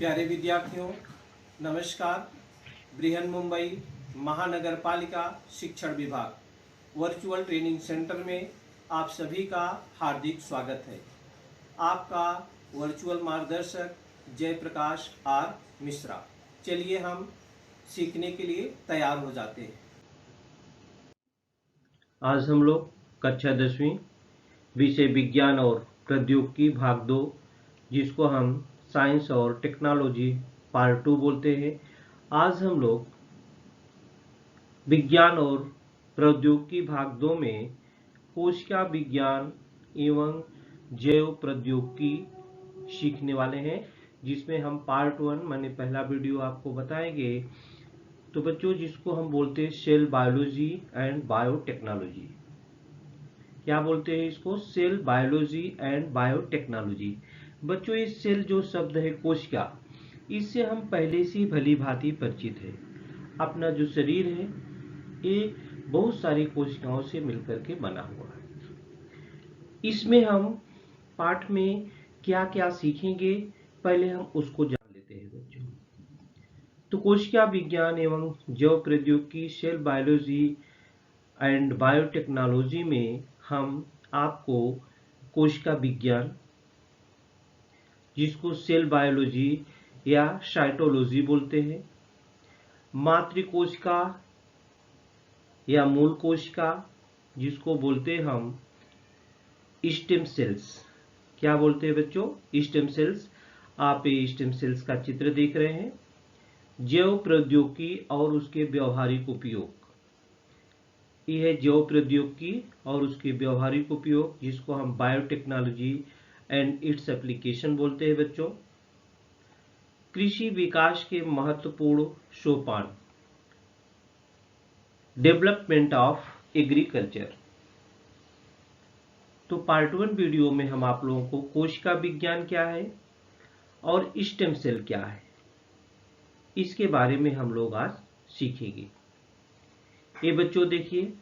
प्यारे विद्यार्थियों, नमस्कार। बृहन मुंबई महानगर पालिका शिक्षण विभाग वर्चुअल ट्रेनिंग सेंटर में आप सभी का हार्दिक स्वागत है। आपका वर्चुअल मार्गदर्शक जयप्रकाश आर मिश्रा। चलिए हम सीखने के लिए तैयार हो जाते हैं। आज हम लोग कक्षा 10वीं विषय विज्ञान और प्रौद्योगिकी भाग 2, जिसको हम साइंस और टेक्नोलॉजी पार्ट 2 बोलते हैं। आज हम लोग विज्ञान और प्रौद्योगिकी भाग 2 में कोशिका विज्ञान एवं जैव प्रौद्योगिकी सीखने वाले हैं, जिसमें हम पार्ट 1 मैंने पहला वीडियो आपको बताएंगे। तो बच्चों, जिसको हम बोलते हैं सेल बायोलॉजी एंड बायोटेक्नोलॉजी। क्या बोलते हैं इसको? Cell biology and biotechnology. बच्चों, ये सेल जो शब्द है कोशिका, इससे हम पहले से भली भांति परिचित है। अपना जो शरीर है ये बहुत सारी कोशिकाओं से मिलकर के बना हुआ है। इसमें हम पाठ में क्या क्या सीखेंगे, पहले हम उसको जान लेते हैं बच्चों। तो कोशिका विज्ञान एवं जैव प्रौद्योगिकी सेल बायोलॉजी एंड बायोटेक्नोलॉजी में हम आपको कोशिका विज्ञान, जिसको सेल बायोलॉजी या साइटोलॉजी बोलते हैं, मातृकोशिका या मूल कोशिका, जिसको बोलते हैं हम स्टेम सेल्स। क्या बोलते हैं बच्चों? Stem cells. आप ये स्टेम सेल्स का चित्र देख रहे हैं। जैव प्रौद्योगिकी और उसके व्यवहारिक उपयोग, यह है जैव प्रौद्योगिकी और उसके व्यवहारिक उपयोग, जिसको हम बायोटेक्नोलॉजी एंड इट्स एप्लीकेशन बोलते हैं बच्चों। कृषि विकास के महत्वपूर्ण सोपान, डेवलपमेंट ऑफ एग्रीकल्चर। तो पार्ट 1 वीडियो में हम आप लोगों को कोशिका विज्ञान क्या है और स्टेम सेल क्या है, इसके बारे में हम लोग आज सीखेंगे। ये बच्चों देखिए,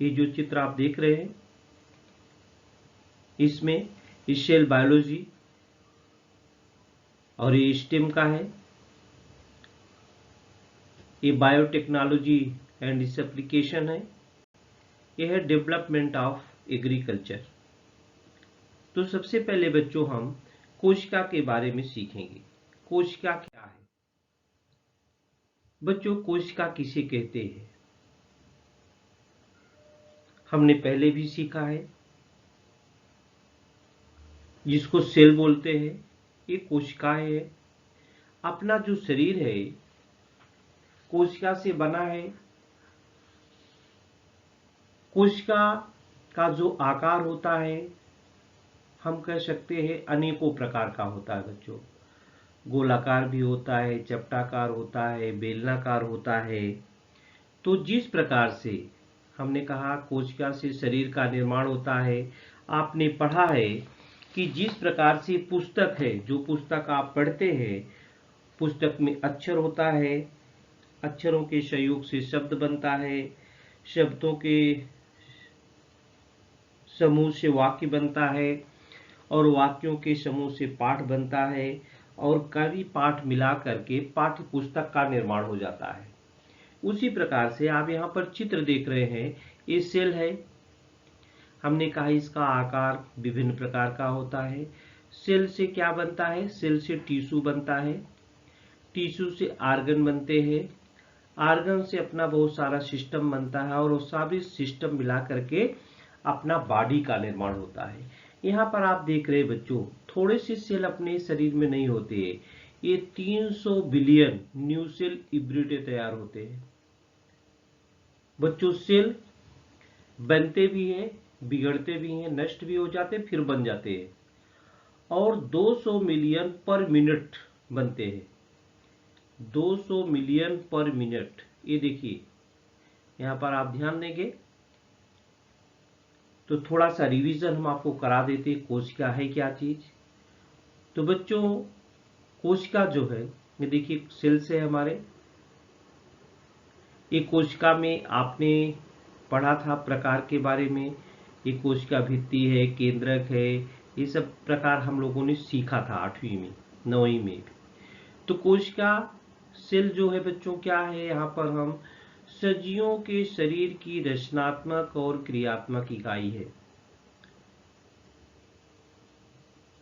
ये जो चित्र आप देख रहे हैं, इसमें सेल बायोलॉजी और ये स्टेम का है, ये बायोटेक्नोलॉजी एंड इट्स एप्लीकेशन है, ये है डेवलपमेंट ऑफ एग्रीकल्चर। तो सबसे पहले बच्चों हम कोशिका के बारे में सीखेंगे। कोशिका क्या है बच्चों? कोशिका किसे कहते हैं हमने पहले भी सीखा है, जिसको सेल बोलते हैं। ये कोशिकाएं है। अपना जो शरीर है कोशिका से बना है। कोशिका का जो आकार होता है, हम कह सकते हैं अनेकों प्रकार का होता है बच्चों। गोलाकार भी होता है, चपटाकार होता है, बेलनाकार होता है। तो जिस प्रकार से हमने कहा कोशिका से शरीर का निर्माण होता है, आपने पढ़ा है कि जिस प्रकार से पुस्तक है, जो पुस्तक आप पढ़ते हैं, पुस्तक में अक्षर होता है, अक्षरों के सहयोग से शब्द बनता है, शब्दों के समूह से वाक्य बनता है, और वाक्यों के समूह से पाठ बनता है, और कई पाठ मिला करके पाठ्य पुस्तक का निर्माण हो जाता है। उसी प्रकार से आप यहाँ पर चित्र देख रहे हैं, ये सेल है। हमने कहा इसका आकार विभिन्न प्रकार का होता है। सेल से क्या बनता है? सेल से टिश्यू बनता है, टिश्यू से आर्गन बनते हैं, आर्गन से अपना बहुत सारा सिस्टम बनता है, और वो सारे सिस्टम मिला करके अपना बॉडी का निर्माण होता है। यहाँ पर आप देख रहे हैं बच्चों, थोड़े से सेल अपने शरीर में नहीं होते हैं, ये 300 बिलियन न्यू सेल एवरीडे तैयार होते हैं बच्चों। सेल बनते भी हैं, बिगड़ते भी हैं, नष्ट भी हो जाते हैं, फिर बन जाते हैं, और 200 मिलियन पर मिनट बनते हैं। 200 मिलियन पर मिनट। ये देखिए, यहाँ पर आप ध्यान देंगे तो थोड़ा सा रिवीजन हम आपको करा देते हैं, कोशिका है क्या चीज। तो बच्चों, कोशिका जो है, ये देखिए सेल्स है हमारे। ये कोशिका में आपने पढ़ा था प्रकार के बारे में, ये कोशिका भित्ति है, केंद्रक है, ये सब प्रकार हम लोगों ने सीखा था 8वीं में। 9वीं में भी। तो कोशिका सेल जो है बच्चों क्या है, यहाँ पर हम सजीवों के शरीर की रचनात्मक और क्रियात्मक इकाई है।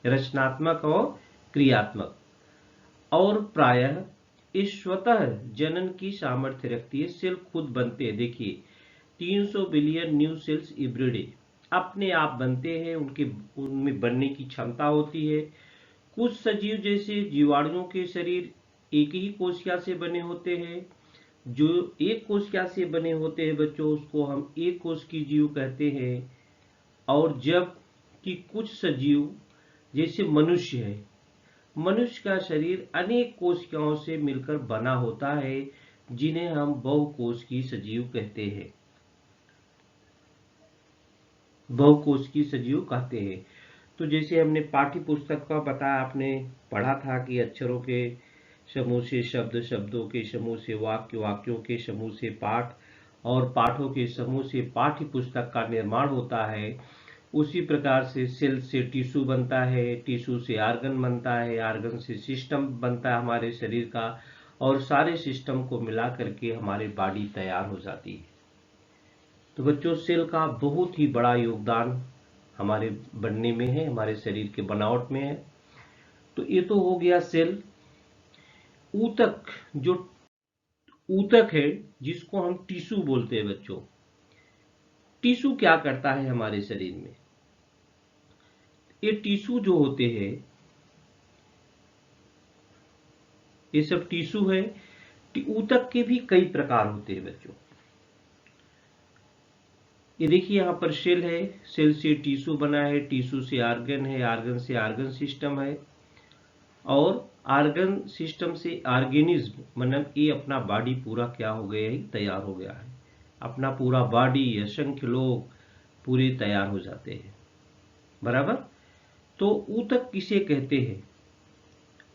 रचनात्मक और क्रियात्मक, और प्रायः ये स्वतः जनन की सामर्थ्य रखती है। सेल खुद बनते हैं, देखिए 300 billion new sales every day अपने आप बनते हैं, उनमें बनने की क्षमता होती है। कुछ सजीव जैसे जीवाणुओं के शरीर एक ही कोशिका से बने होते हैं। जो एक कोशिका से बने होते हैं बच्चों, उसको हम एक कोशिकीय जीव कहते हैं। और जब कि कुछ सजीव जैसे मनुष्य है, मनुष्य का शरीर अनेक कोशिकाओं से मिलकर बना होता है, जिन्हें हम बहुकोशिकीय सजीव कहते हैं। बहुकोशिकीय सजीव कहते हैं। तो जैसे हमने पाठ्य पुस्तक का बताया, आपने पढ़ा था कि अक्षरों के समूह से शब्द, शब्दों के समूह से वाक्य, वाक्यों के समूह से पाठ, और पाठों के समूह से पाठ्य पुस्तक का निर्माण होता है। उसी प्रकार से सेल से टिश्यू बनता है, टिश्यू से आर्गन बनता है, आर्गन से सिस्टम बनता है हमारे शरीर का, और सारे सिस्टम को मिला करके हमारी बॉडी तैयार हो जाती है। तो बच्चों, सेल का बहुत ही बड़ा योगदान हमारे बनने में है, हमारे शरीर के बनावट में है। तो ये तो हो गया सेल। ऊतक, जो ऊतक है जिसको हम टिश्यू बोलते हैं बच्चों, टिश्यू क्या करता है हमारे शरीर में? ये टिश्यू जो होते हैं, ये सब टिश्यू है। ऊतक के भी कई प्रकार होते हैं बच्चों। ये देखिए यहाँ पर सेल है, सेल से टिश्यू बना है, टिश्यू से आर्गन है, आर्गन से आर्गन सिस्टम है, और आर्गन सिस्टम से ऑर्गेनिज्म, मतलब ये अपना बॉडी पूरा क्या हो गया है, तैयार हो गया है। अपना पूरा बॉडी, असंख्य लोग पूरे तैयार हो जाते हैं, बराबर। तो ऊतक किसे कहते हैं?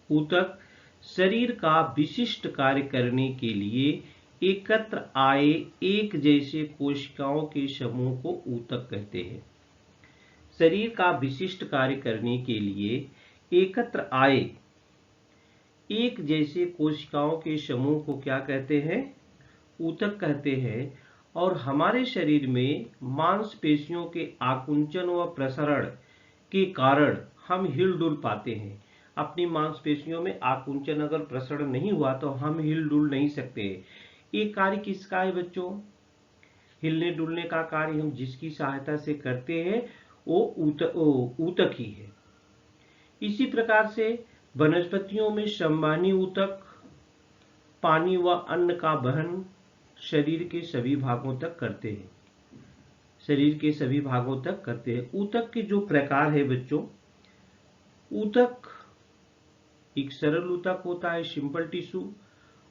ऊतक शरीर का विशिष्ट कार्य करने के लिए एकत्र आए एक जैसे कोशिकाओं के समूह को ऊतक कहते हैं। शरीर का विशिष्ट कार्य करने के लिए एकत्र आए एक जैसे कोशिकाओं के समूह को क्या कहते हैं? ऊतक कहते हैं। और हमारे शरीर में मांसपेशियों के आकुंचन व प्रसारण के कारण हम हिलडुल पाते हैं। अपनी मांसपेशियों में आकुंचन अगर प्रसारण नहीं हुआ तो हम हिलडुल नहीं सकते। ये कार्य किसका है बच्चों? हिलने डुलने का कार्य हम जिसकी सहायता से करते हैं वो ऊतक ही है। इसी प्रकार से वनस्पतियों में संवहनी ऊतक पानी व अन्न का वहन शरीर के सभी भागों तक करते हैं। शरीर के सभी भागों तक करते हैं। ऊतक के जो प्रकार है बच्चों, ऊतक एक सरल ऊतक होता है, सिंपल टिश्यू,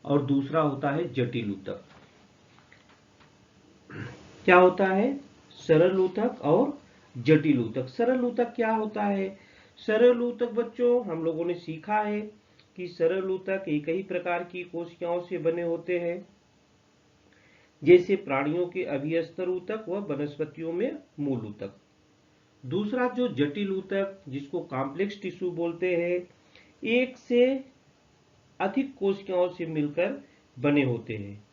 और दूसरा होता है जटिल ऊतक। क्या होता है? सरल ऊतक और जटिल ऊतक। सरल ऊतक क्या होता है? सरल ऊतक बच्चों हम लोगों ने सीखा है कि सरल ऊतक एक ही प्रकार की कोशिकाओं से बने होते हैं, जैसे प्राणियों के अभिस्तर ऊतक व वनस्पतियों में मूल ऊतक। दूसरा जो जटिल ऊतक, जिसको कॉम्प्लेक्स टिश्यू बोलते हैं, एक से अधिक कोशिकाओं से मिलकर बने होते हैं,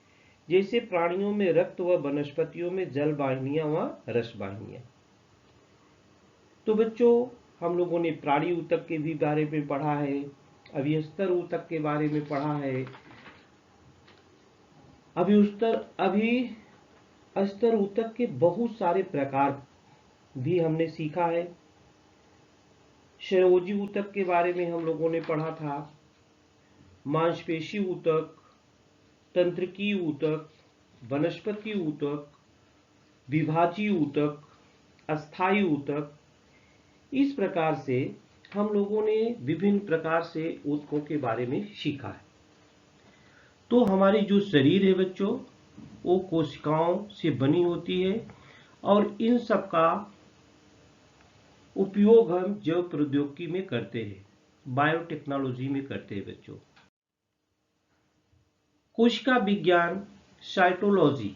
जैसे प्राणियों में रक्त व वनस्पतियों में जल वाहिनियां व रस वाहिनियां। तो बच्चों, हम लोगों ने प्राणी ऊतक के भी बारे में पढ़ा है, अभिस्तर ऊतक के बारे में पढ़ा है। अभिस्तर ऊतक के बहुत सारे प्रकार भी हमने सीखा है। संयोजी ऊतक के बारे में हम लोगों ने पढ़ा था। मांसपेशी ऊतक, तंत्रिकीय ऊतक, वनस्पति ऊतक, विभाजीय ऊतक, अस्थायी ऊतक। इस प्रकार से हम लोगों ने विभिन्न प्रकार से ऊतकों के बारे में सीखा है। तो हमारी जो शरीर है बच्चों, वो कोशिकाओं से बनी होती है, और इन सब का उपयोग हम जैव प्रौद्योगिकी में करते हैं, बायोटेक्नोलॉजी में करते हैं बच्चों। कोशिका विज्ञान, साइटोलॉजी,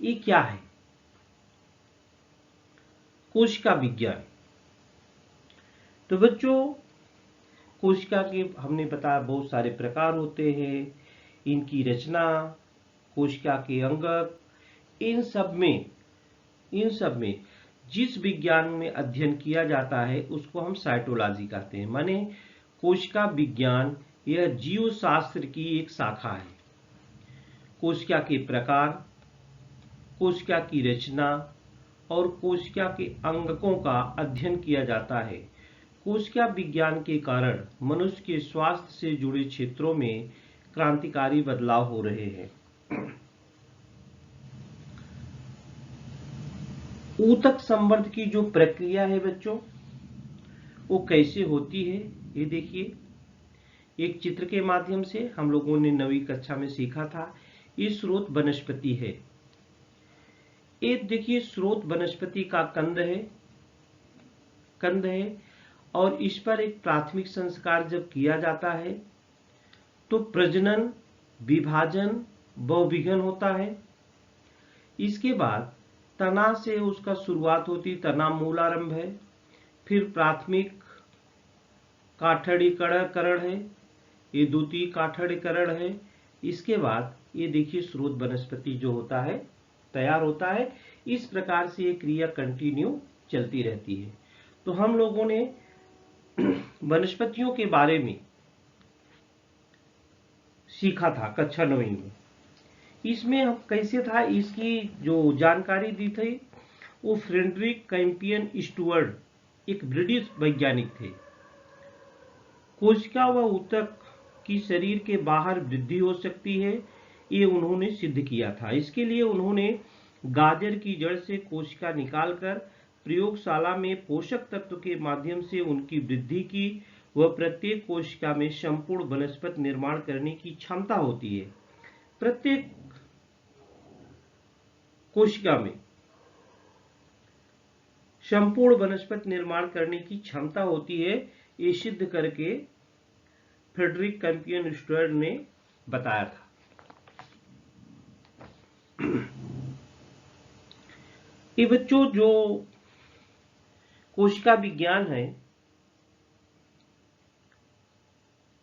ये क्या है? कोशिका विज्ञान। तो बच्चों, कोशिका के हमने बताया बहुत सारे प्रकार होते हैं, इनकी रचना, कोशिका के अंगक, इन सब में जिस विज्ञान में अध्ययन किया जाता है उसको हम साइटोलॉजी कहते हैं। माने कोशिका विज्ञान यह जीव शास्त्र की एक शाखा है। कोशिका के प्रकार, कोशिका की रचना और कोशिका के अंगकों का अध्ययन किया जाता है। कोशिका विज्ञान के कारण मनुष्य के स्वास्थ्य से जुड़े क्षेत्रों में क्रांतिकारी बदलाव हो रहे हैं। ऊतक संवर्धन की जो प्रक्रिया है बच्चों, वो कैसे होती है, ये देखिए एक चित्र के माध्यम से हम लोगों ने 9वीं कक्षा में सीखा था। ये स्रोत वनस्पति है। एक देखिए स्रोत वनस्पति का कंद है और इस पर एक प्राथमिक संस्कार जब किया जाता है तो प्रजनन, विभाजन, बहुविघन होता है। इसके बाद तना से उसका शुरुआत होती, तना मूलारंभ है। फिर प्राथमिक काठड़ीकरण है, ये द्वितीय काठड़ीकरण है। इसके बाद ये देखिए स्रोत वनस्पति जो होता है तैयार होता है। इस प्रकार से ये क्रिया कंटिन्यू चलती रहती है। तो हम लोगों ने वनस्पतियों के बारे में सीखा था कक्षा 9वीं में। इसमें हम कैसे था, इसकी जो जानकारी दी थी वो फ्रेडरिक कैंपियन स्टुअर्ट एक ब्रिटिश वैज्ञानिक थे। कोशिका व ऊतक की शरीर के बाहर वृद्धि हो सकती है, ये उन्होंने सिद्ध किया था। इसके लिए उन्होंने गाजर की जड़ से कोशिका निकालकर प्रयोगशाला में पोषक तत्व के माध्यम से उनकी वृद्धि की। वह प्रत्येक कोशिका में संपूर्ण वनस्पति निर्माण करने की क्षमता होती है। प्रत्येक कोशिका में संपूर्ण वनस्पति निर्माण करने की क्षमता होती है, ये सिद्ध करके फ्रेडरिक कैंपियन स्टुअर्ट ने बताया था। ये बच्चों जो कोशिका विज्ञान है,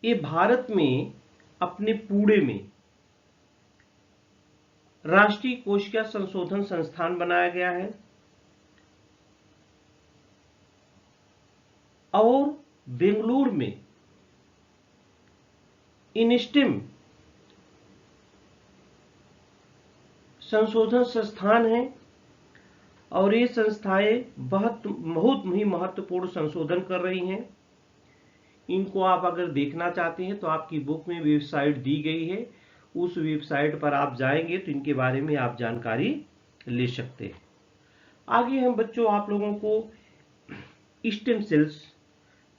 ये भारत में अपने पुणे में राष्ट्रीय कोशिका संशोधन संस्थान बनाया गया है और बेंगलुरु में इनस्टेम संशोधन संस्थान है। और ये संस्थाएं बहुत ही महत्वपूर्ण संशोधन कर रही हैं। इनको आप अगर देखना चाहते हैं तो आपकी बुक में वेबसाइट दी गई है, उस वेबसाइट पर आप जाएंगे तो इनके बारे में आप जानकारी ले सकते हैं। आगे हम बच्चों आप लोगों को स्टेम सेल्स,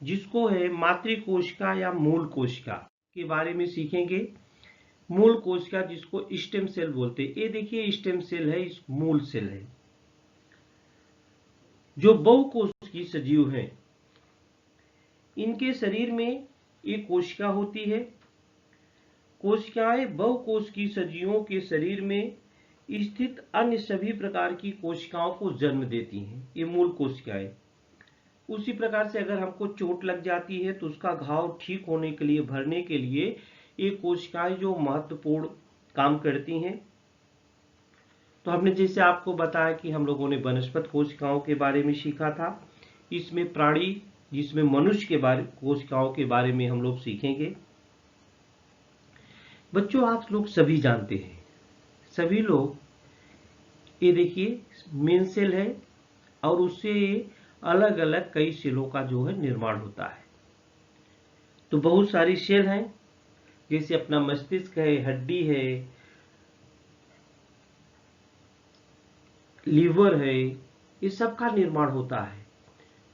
जिसको है मातृ कोशिका या मूल कोशिका के बारे में सीखेंगे। मूल कोशिका जिसको स्टेम सेल बोलते हैं, ये देखिए स्टेम सेल है, इस मूल सेल है जो बहुकोशिकीय सजीव हैं। इनके शरीर में एक कोशिका होती है। कोशिकाएं बहुकोशिकीय सजीवों के शरीर में स्थित अन्य सभी प्रकार की कोशिकाओं को जन्म देती हैं, ये मूल कोशिकाएं। उसी प्रकार से अगर हमको चोट लग जाती है तो उसका घाव ठीक होने के लिए, भरने के लिए ये कोशिकाएं जो महत्वपूर्ण काम करती हैं। तो हमने जैसे आपको बताया कि हम लोगों ने वनस्पति कोशिकाओं के बारे में सीखा था। इसमें प्राणी, जिसमें मनुष्य के बारे कोशिकाओं के बारे में हम लोग सीखेंगे। बच्चों आप लोग सभी जानते हैं, सभी लोग, ये देखिए मेन सेल है और उससे अलग अलग कई सेलों का जो है निर्माण होता है। तो बहुत सारी सेल हैं, जैसे अपना मस्तिष्क है, हड्डी है, लीवर है, ये सबका निर्माण होता है।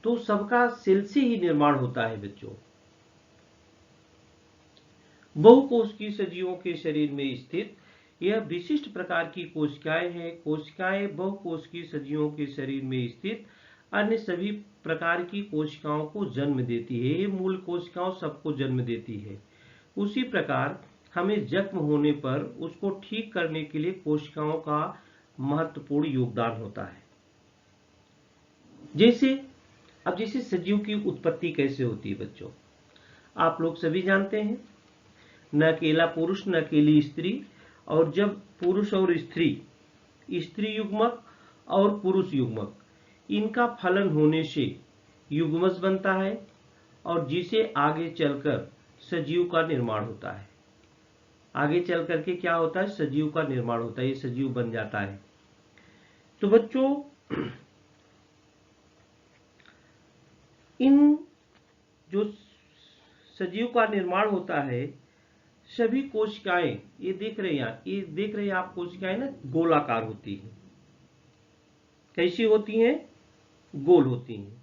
तो सबका सेल से ही निर्माण होता है बच्चों। बहुकोशिकीय सजीवों के शरीर में स्थित यह विशिष्ट प्रकार की कोशिकाएं हैं। कोशिकाएं बहुकोशिकीय सजीवों के शरीर में स्थित अन्य सभी प्रकार की कोशिकाओं को जन्म देती है। ये मूल कोशिकाओं सबको जन्म देती है। उसी प्रकार हमें जख्म होने पर उसको ठीक करने के लिए कोशिकाओं का महत्वपूर्ण योगदान होता है। जैसे सजीव की उत्पत्ति कैसे होती है बच्चों, आप लोग सभी जानते हैं, न अकेला पुरुष न अकेली स्त्री। और जब पुरुष और स्त्री, स्त्री युग्मक और पुरुष युग्मक, इनका फलन होने से युग्मज बनता है और जिसे आगे चलकर सजीव का निर्माण होता है। आगे चल करके क्या होता है, सजीव का निर्माण होता है, ये सजीव बन जाता है। तो बच्चों, इन जो सजीव का निर्माण होता है, सभी कोशिकाएं, ये देख रहे हैं, ये देख रहे हैं आप, कोशिकाएं ना गोलाकार होती हैं। कैसी होती हैं, गोल होती हैं।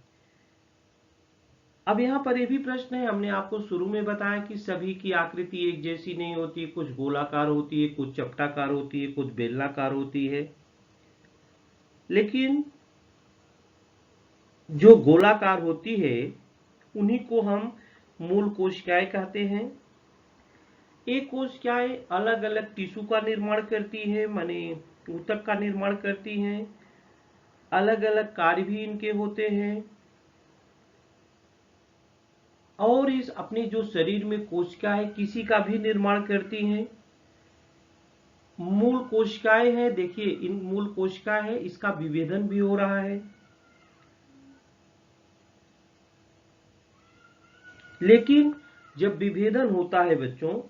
अब यहाँ पर ये भी प्रश्न है, हमने आपको शुरू में बताया कि सभी की आकृति एक जैसी नहीं होती, कुछ गोलाकार होती है, कुछ चपटाकार होती है, कुछ बेलनाकार होती है। लेकिन जो गोलाकार होती है उन्हीं को हम मूल कोशिकाएं कहते हैं। ये कोशिकाएं अलग अलग टिश्यू का निर्माण करती हैं, माने ऊतक का निर्माण करती हैं। अलग अलग कार्य भी इनके होते हैं। और इस अपने जो शरीर में कोशिकाएं किसी का भी निर्माण करती हैं। मूल कोशिकाएं हैं, देखिए इन मूल कोशिकाएं हैं, इसका विभेदन भी हो रहा है। लेकिन जब विभेदन होता है बच्चों,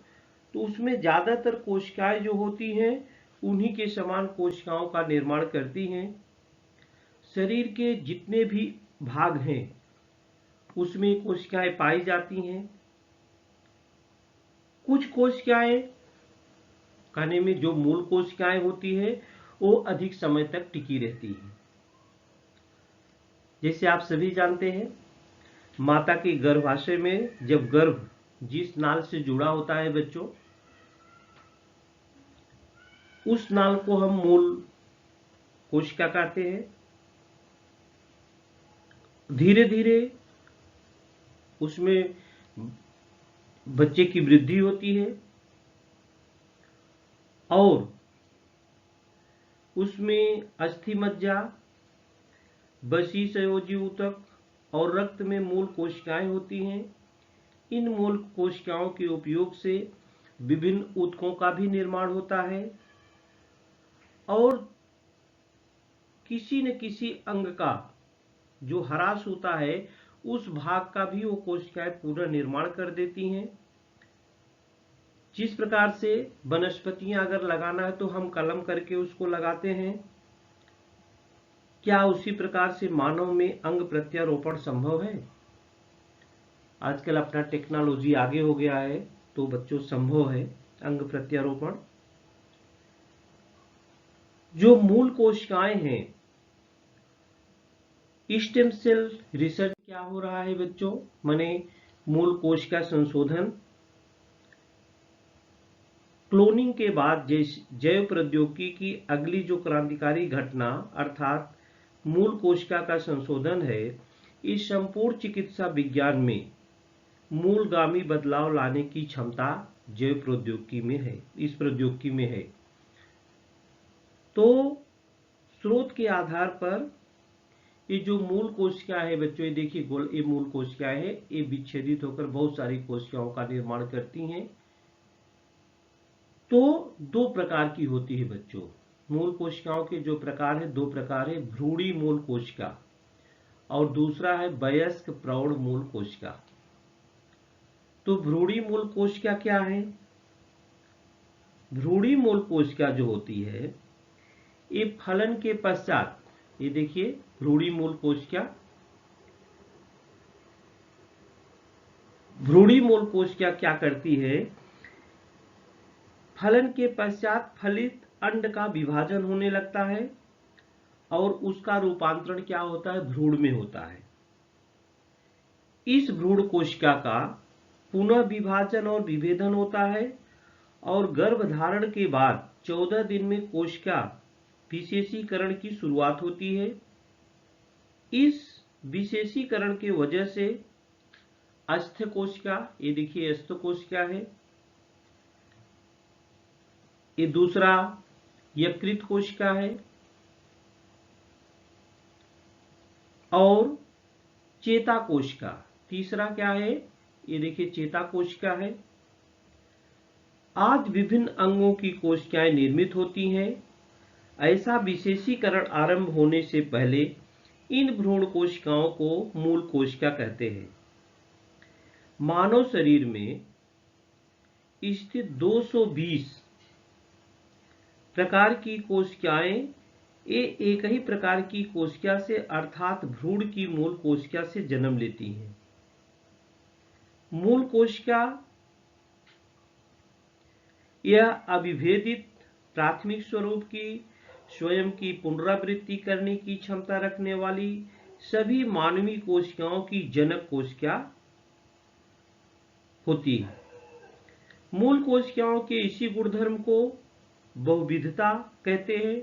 तो उसमें ज्यादातर कोशिकाएं जो होती हैं उन्हीं के समान कोशिकाओं का निर्माण करती हैं। शरीर के जितने भी भाग हैं उसमें कोशिकाएं पाई जाती हैं। कुछ कोशिकाएं, कहने में जो मूल कोशिकाएं होती है, वो अधिक समय तक टिकी रहती हैं। जैसे आप सभी जानते हैं, माता के गर्भाशय में जब गर्भ जिस नाल से जुड़ा होता है बच्चों, उस नाल को हम मूल कोशिका कहते हैं। धीरे धीरे उसमें बच्चे की वृद्धि होती है और उसमें अस्थि मज्जा, बसी संयोजी ऊतक और रक्त में मूल कोशिकाएं होती हैं। इन मूल कोशिकाओं के उपयोग से विभिन्न ऊतकों का भी निर्माण होता है और किसी न किसी अंग का जो ह्रास होता है उस भाग का भी वो कोशिकाएं पूरा निर्माण कर देती हैं। जिस प्रकार से वनस्पतियां अगर लगाना है तो हम कलम करके उसको लगाते हैं, क्या उसी प्रकार से मानव में अंग प्रत्यारोपण संभव है? आजकल अपना टेक्नोलॉजी आगे हो गया है, तो बच्चों संभव है अंग प्रत्यारोपण। जो मूल कोशिकाएं हैं, स्टेम सेल रिसर्च क्या हो रहा है बच्चों, माने मूल कोशिका संशोधन। क्लोनिंग के बाद जैव प्रौद्योगिकी की अगली जो क्रांतिकारी घटना अर्थात मूल कोशिका का संशोधन है, इस संपूर्ण चिकित्सा विज्ञान में मूलगामी बदलाव लाने की क्षमता जैव प्रौद्योगिकी में है, इस प्रौद्योगिकी में है। तो स्रोत के आधार पर ये जो मूल कोशिका है बच्चों, ये देखिए ये मूल कोशिका है, ये विच्छेदित होकर बहुत सारी कोशिकाओं का निर्माण करती हैं। तो दो प्रकार की होती है बच्चों, मूल कोशिकाओं के जो प्रकार है, दो प्रकार है, भ्रूणी मूल कोशिका और दूसरा है वयस्क प्रौढ़ मूल कोशिका। तो भ्रूणी मूल कोशिका क्या है? भ्रूणी मूल कोशिका जो होती है, ये फलन के पश्चात, ये देखिए भ्रूणी मूल कोशिका, भ्रूणी मूल कोशिका क्या करती है, फलन के पश्चात फलित अंड का विभाजन होने लगता है और उसका रूपांतरण क्या होता है, भ्रूण में होता है। इस भ्रूण कोशिका का पुनः विभाजन और विभेदन होता है और गर्भधारण के बाद 14 दिन में कोशिका विशेषीकरण की शुरुआत होती है। इस विशेषीकरण के वजह से अस्थ कोशिका, ये देखिए अस्थ कोशिका है, ये दूसरा यकृत कोशिका है और चेता कोशिका, तीसरा क्या है, ये देखिए चेता कोशिका है। आज विभिन्न अंगों की कोशिकाएं निर्मित होती हैं। ऐसा विशेषीकरण आरंभ होने से पहले इन भ्रूण कोशिकाओं को मूल कोशिका कहते हैं। मानव शरीर में स्थित 220 प्रकार की कोशिकाएं एक ही प्रकार की कोशिका से अर्थात भ्रूण की मूल कोशिका से जन्म लेती हैं। मूल कोशिका यह अविभेदित प्राथमिक स्वरूप की स्वयं की पुनरावृत्ति करने की क्षमता रखने वाली सभी मानवीय कोशिकाओं की जनक कोशिका होती है। मूल कोशिकाओं के इसी गुणधर्म को बहुविधता कहते हैं।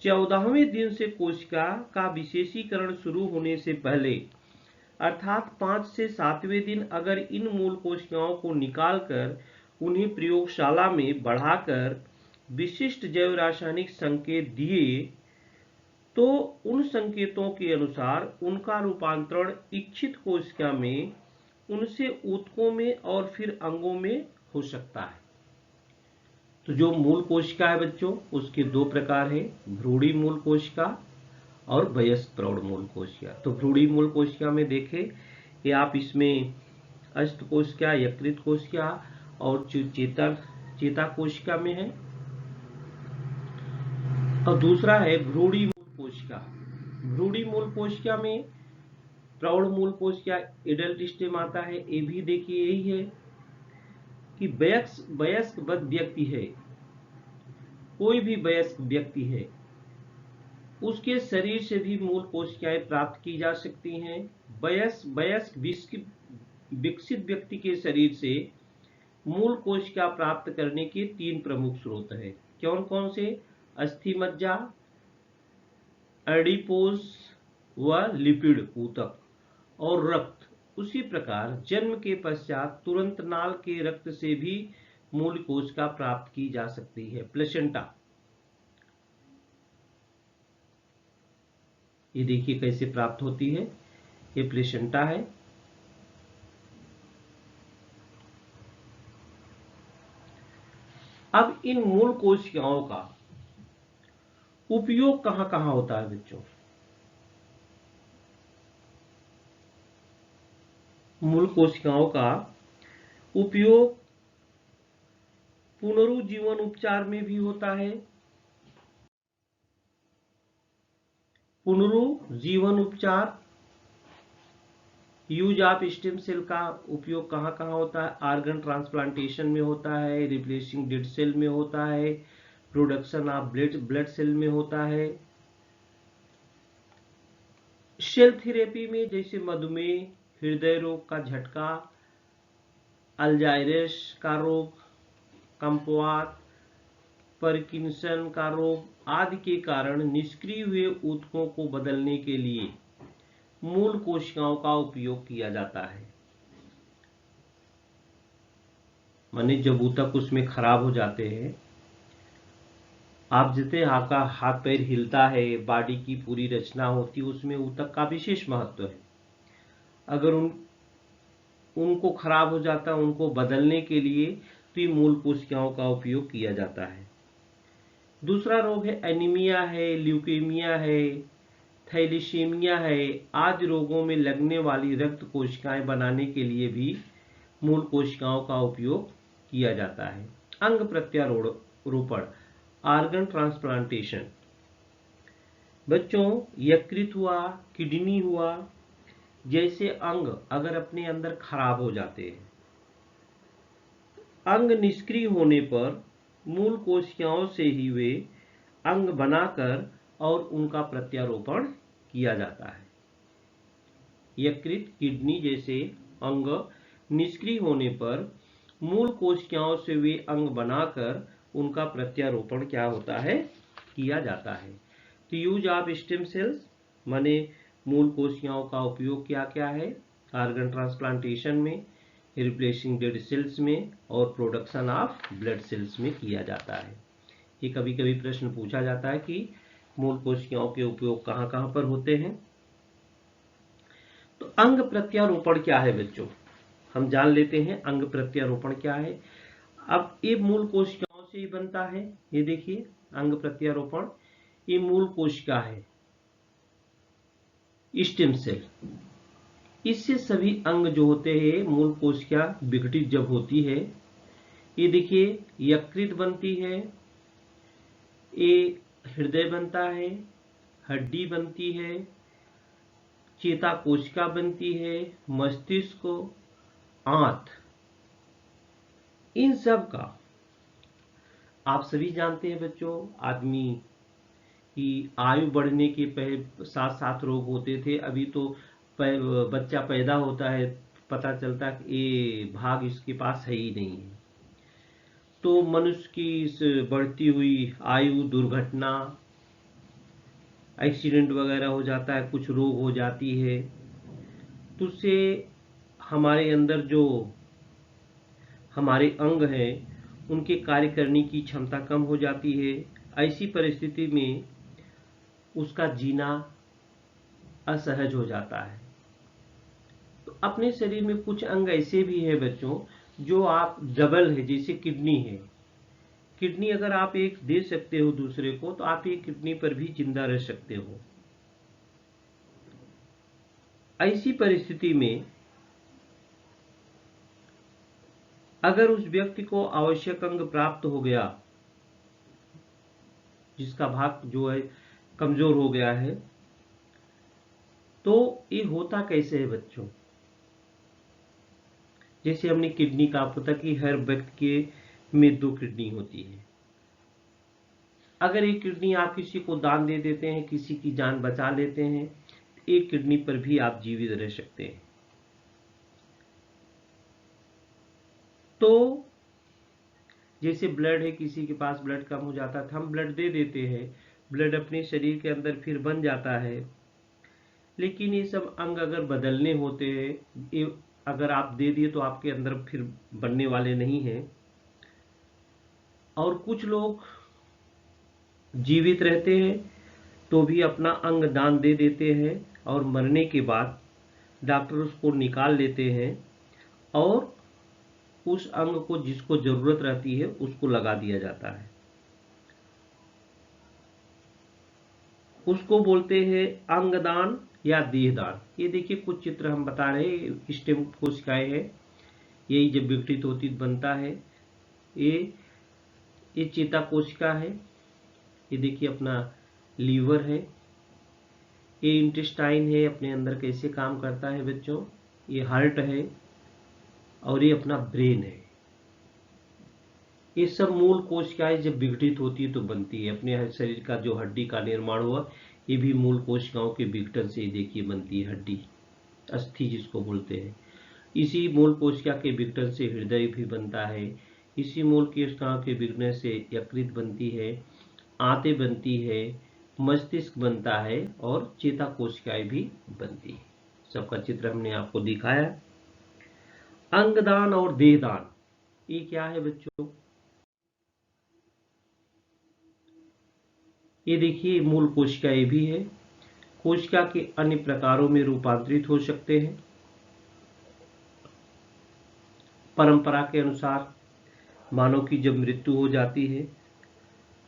14वें दिन से कोशिका का विशेषीकरण शुरू होने से पहले अर्थात 5 से 7वें दिन अगर इन मूल कोशिकाओं को निकालकर उन्हें प्रयोगशाला में बढ़ाकर विशिष्ट जैव रासायनिक संकेत दिए तो उन संकेतों के अनुसार उनका रूपांतरण इच्छित कोशिका में, उनसे ऊतकों में और फिर अंगों में हो सकता है। तो जो मूल कोशिका है बच्चों, उसके दो प्रकार है, भ्रूणी मूल कोशिका और वयस्क प्रौढ़ मूल कोशिका। तो भ्रूणी मूल कोशिका में देखें कि आप इसमें अष्ट कोशिका, यकृत कोशिका और चेता कोशिका में है। और दूसरा है भ्रूणी मूल कोशिका। भ्रूणी मूल कोशिका में प्रौढ़ मूल कोशिका एडल्ट स्टेम आता है। ये भी देखिए यही है कि वयस्क व्यक्ति है, कोई भी वयस्क व्यक्ति है, उसके शरीर से भी मूल कोशिकाएं प्राप्त की जा सकती हैं। वयस्क विकसित व्यक्ति के शरीर से मूल कोशिका प्राप्त करने के 3 प्रमुख स्रोत हैं। कौन कौन से? अस्थि मज्जा, एडिपोज व लिपिड ऊतक और रक्त। उसी प्रकार जन्म के पश्चात तुरंत नाल के रक्त से भी मूल कोशिका प्राप्त की जा सकती है। प्लेसेंटा, ये देखिए कैसे प्राप्त होती है, ये प्लेसेंटा है। अब इन मूल कोशिकाओं का उपयोग कहां कहां होता है बच्चों? मूल कोशिकाओं का उपयोग पुनरुज्जीवन उपचार में भी होता है। पुनरुज्जीवन उपचार, यूज ऑफ स्टेम सेल का उपयोग कहां कहां होता है? ऑर्गन ट्रांसप्लांटेशन में होता है, रिप्लेसिंग डेड सेल में होता है, प्रोडक्शन ऑफ ब्लड सेल में होता है। सेल थेरेपी में जैसे मधुमेह, हृदय रोग का झटका, अल्जाइमर का रोग, कम्पवात, पार्किंसन का रोग आदि के कारण निष्क्रिय हुए ऊतकों को बदलने के लिए मूल कोशिकाओं का उपयोग किया जाता है। माने जब ऊतक उसमें खराब हो जाते हैं, आप जितने आपका हाथ पैर हिलता है, बॉडी की पूरी रचना होती है, उसमें ऊतक का विशेष महत्व है। अगर उनको खराब हो जाता है, उनको बदलने के लिए तो मूल कोशिकाओं का उपयोग किया जाता है। दूसरा रोग है एनीमिया है, ल्यूकेमिया है, थैलेसीमिया है आदि रोगों में लगने वाली रक्त कोशिकाएं बनाने के लिए भी मूल कोशिकाओं का उपयोग किया जाता है। अंग प्रत्यारोपण, ऑर्गन ट्रांसप्लांटेशन। बच्चों, यकृत हुआ, किडनी हुआ जैसे अंग अगर अपने अंदर खराब हो जाते हैं, अंग निष्क्रिय होने पर मूल कोशिकाओं से ही वे अंग बनाकर और उनका प्रत्यारोपण किया जाता है। यकृत, किडनी जैसे अंग निष्क्रिय होने पर मूल कोशिकाओं से वे अंग बनाकर उनका प्रत्यारोपण क्या होता है? किया जाता है। तो यूज ऑफ स्टेम सेल्स माने मूल कोशिकाओं का उपयोग क्या क्या है? ऑर्गन ट्रांसप्लांटेशन में, रिप्लेसिंग डेड सेल्स में और प्रोडक्शन ऑफ ब्लड सेल्स में किया जाता है। ये कभी कभी प्रश्न पूछा जाता है कि मूल कोशिकाओं के उपयोग कहां कहां पर होते हैं। तो अंग प्रत्यारोपण क्या है बच्चों? हम जान लेते हैं अंग प्रत्यारोपण क्या है। अब ये मूल कोशिकाओं से ही बनता है। ये देखिए अंग प्रत्यारोपण, ये मूल कोशिका है, स्टेम सेल। इससे सभी अंग जो होते हैं, मूल कोशिका विघटित जब होती है, ये देखिए यकृत बनती है, ये हृदय बनता है, हड्डी बनती है, चेता कोशिका बनती है, मस्तिष्क, आंत, इन सब का आप सभी जानते हैं बच्चों। आदमी की आयु बढ़ने के साथ साथ रोग होते थे। अभी तो बच्चा पैदा होता है, पता चलता है कि ये भाग इसके पास है ही नहीं है। तो मनुष्य की इस बढ़ती हुई आयु, दुर्घटना, एक्सीडेंट वगैरह हो जाता है, कुछ रोग हो जाती है, तो उससे हमारे अंदर जो हमारे अंग हैं उनके कार्य करने की क्षमता कम हो जाती है। ऐसी परिस्थिति में उसका जीना असहज हो जाता है। तो अपने शरीर में कुछ अंग ऐसे भी हैं बच्चों जो आप डबल है, जैसे किडनी है। किडनी अगर आप एक दे सकते हो दूसरे को, तो आप एक किडनी पर भी जिंदा रह सकते हो। ऐसी परिस्थिति में अगर उस व्यक्ति को आवश्यक अंग प्राप्त हो गया, जिसका भाग जो है कमजोर हो गया है, तो ये होता कैसे है बच्चों। जैसे हमने किडनी का पता कि हर व्यक्ति के में 2 किडनी होती है। अगर एक किडनी आप किसी को दान दे देते हैं, किसी की जान बचा लेते हैं, एक किडनी पर भी आप जीवित रह सकते हैं। तो जैसे ब्लड है, किसी के पास ब्लड कम हो जाता था, हम ब्लड दे देते हैं, ब्लड अपने शरीर के अंदर फिर बन जाता है। लेकिन ये सब अंग अगर बदलने होते हैं, ये अगर आप दे दिए तो आपके अंदर फिर बनने वाले नहीं हैं। और कुछ लोग जीवित रहते हैं तो भी अपना अंग दान दे देते हैं, और मरने के बाद डॉक्टर उसको निकाल लेते हैं और उस अंग को जिसको जरूरत रहती है उसको लगा दिया जाता है। उसको बोलते हैं अंगदान या देहदान। ये देखिए कुछ चित्र हम बता रहे हैं, स्टेम कोशिकाएं हैं, यही जब विघटित होती बनता है। ये चेता कोशिका है, ये देखिए अपना लीवर है, ये इंटेस्टाइन है, अपने अंदर कैसे काम करता है बच्चों, ये हार्ट है, और ये अपना ब्रेन है। ये सब मूल कोशिकाएं जब विघटित होती है तो बनती है। अपने शरीर का जो हड्डी का निर्माण हुआ, ये भी मूल कोशिकाओं के विघटन से ही देखिए बनती है हड्डी, अस्थि जिसको बोलते हैं। इसी मूल कोशिका के विघटन से हृदय भी बनता है, इसी मूल कोशिकाओं के विघटन से यकृत बनती है, आंतें बनती है, मस्तिष्क बनता है, और चेता कोशिकाएं भी बनती है। सबका चित्र हमने आपको दिखाया। अंगदान और देहदान ये क्या है बच्चों, ये देखिए मूल कोशिकाएं भी है। कोशिका के अन्य प्रकारों में रूपांतरित हो सकते हैं। परंपरा के अनुसार मानव की जब मृत्यु हो जाती है,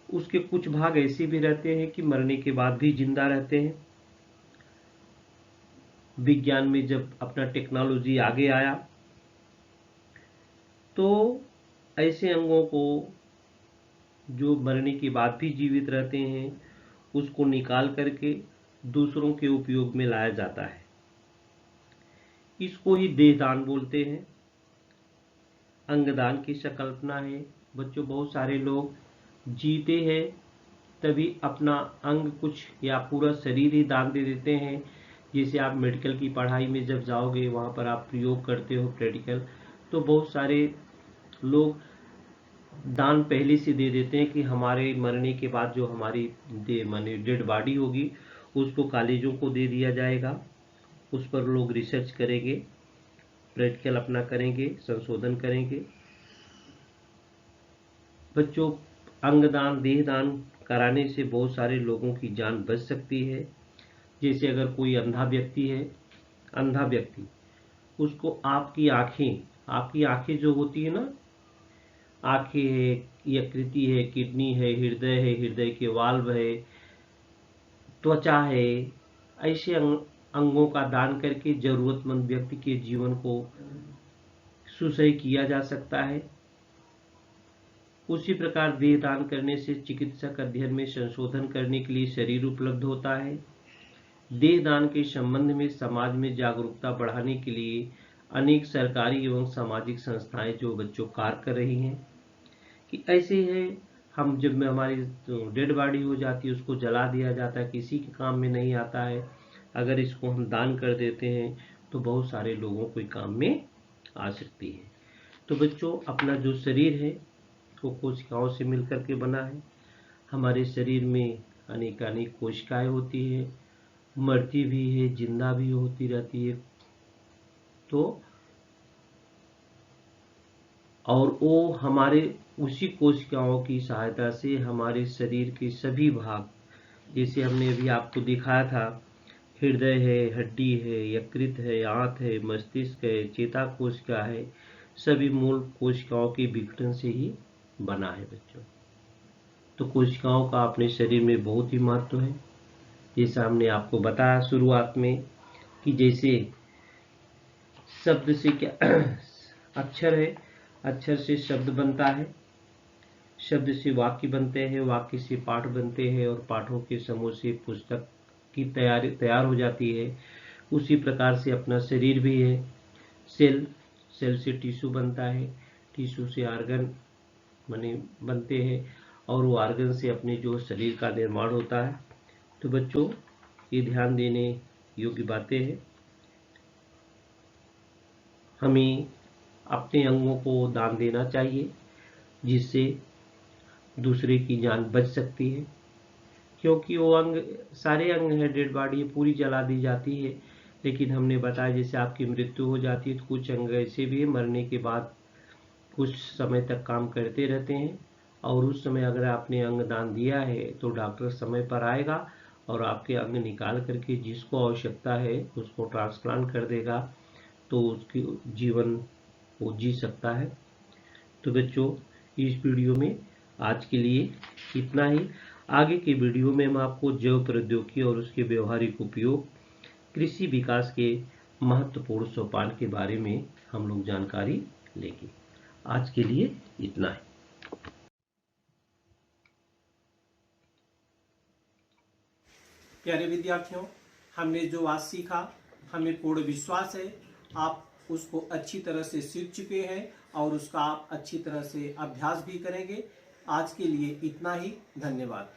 उसके कुछ भाग ऐसे भी रहते हैं कि मरने के बाद भी जिंदा रहते हैं। विज्ञान में जब अपना टेक्नोलॉजी आगे आया, तो ऐसे अंगों को जो मरने के बाद भी जीवित रहते हैं, उसको निकाल करके दूसरों के उपयोग में लाया जाता है। इसको ही देहदान बोलते हैं। अंगदान की संकल्पना है बच्चों। बहुत सारे लोग जीते हैं तभी अपना अंग कुछ या पूरा शरीर ही दान दे देते हैं। जैसे आप मेडिकल की पढ़ाई में जब जाओगे, वहाँ पर आप प्रयोग करते हो प्रैक्टिकल, तो बहुत सारे लोग दान पहले से दे देते हैं कि हमारे मरने के बाद जो हमारी माने डेड बॉडी होगी उसको कॉलेजों को दे दिया जाएगा, उस पर लोग रिसर्च करेंगे, प्रैक्टिकल अपना करेंगे, संशोधन करेंगे। बच्चों, अंगदान देहदान कराने से बहुत सारे लोगों की जान बच सकती है। जैसे अगर कोई अंधा व्यक्ति है, अंधा व्यक्ति उसको आपकी आंखें जो होती है ना, आंखें है, यकृति है, किडनी है, हृदय के वाल्व है, त्वचा है, ऐसे अंगों का दान करके जरूरतमंद व्यक्ति के जीवन को सुसह्य किया जा सकता है। उसी प्रकार देह दान करने से चिकित्सक अध्ययन में संशोधन करने के लिए शरीर उपलब्ध होता है। देह दान के संबंध में समाज में जागरूकता बढ़ाने के लिए अनेक सरकारी एवं सामाजिक संस्थाएं जो बच्चों कार्य कर रही हैं कि ऐसे है, हम जब में हमारी डेड बॉडी हो जाती है उसको जला दिया जाता है, किसी के काम में नहीं आता है। अगर इसको हम दान कर देते हैं तो बहुत सारे लोगों को काम में आ सकती है। तो बच्चों, अपना जो शरीर है वो कोशिकाओं से मिलकर के बना है। हमारे शरीर में अनेकानेक कोशिकाएं होती है, मरती भी है, जिंदा भी होती रहती है। तो और वो हमारे उसी कोशिकाओं की सहायता से हमारे शरीर के सभी भाग, जैसे हमने अभी आपको दिखाया था, हृदय है, हड्डी है, यकृत है, आंत है, मस्तिष्क है, चेता कोशिका है, सभी मूल कोशिकाओं के विघटन से ही बना है बच्चों। तो कोशिकाओं का अपने शरीर में बहुत ही महत्व है। जैसा हमने आपको बताया शुरुआत में कि जैसे शब्द से क्या अक्षर है, अक्षर से शब्द बनता है, शब्द से वाक्य बनते हैं, वाक्य से पाठ बनते हैं और पाठों के समूह से पुस्तक की तैयार हो जाती है। उसी प्रकार से अपना शरीर भी है। सेल से टिश्यू बनता है, टिश्यू से आर्गन बनते हैं और वो आर्गन से अपने जो शरीर का निर्माण होता है। तो बच्चों, ये ध्यान देने योग्य बातें हैं। हमें अपने अंगों को दान देना चाहिए जिससे दूसरे की जान बच सकती है, क्योंकि वो सारे अंग है, डेड बॉडी पूरी जला दी जाती है। लेकिन हमने बताया जैसे आपकी मृत्यु हो जाती है तो कुछ अंग ऐसे भी मरने के बाद कुछ समय तक काम करते रहते हैं, और उस समय अगर आपने अंग दान दिया है तो डॉक्टर समय पर आएगा और आपके अंग निकाल करके जिसको आवश्यकता है उसको ट्रांसप्लांट कर देगा, तो उसकी जीवन वो जी सकता है। तो बच्चों, इस वीडियो में आज के लिए इतना ही। आगे के वीडियो में हम आपको जैव प्रौद्योगिकी और उसके व्यवहारिक उपयोग, कृषि विकास के महत्वपूर्ण सोपान के बारे में हम लोग जानकारी लेंगे। आज के लिए इतना ही। प्यारे विद्यार्थियों, हमने जो आज सीखा, हमें पूर्ण विश्वास है आप उसको अच्छी तरह से सीख चुके हैं और उसका आप अच्छी तरह से अभ्यास भी करेंगे। आज के लिए इतना ही। धन्यवाद।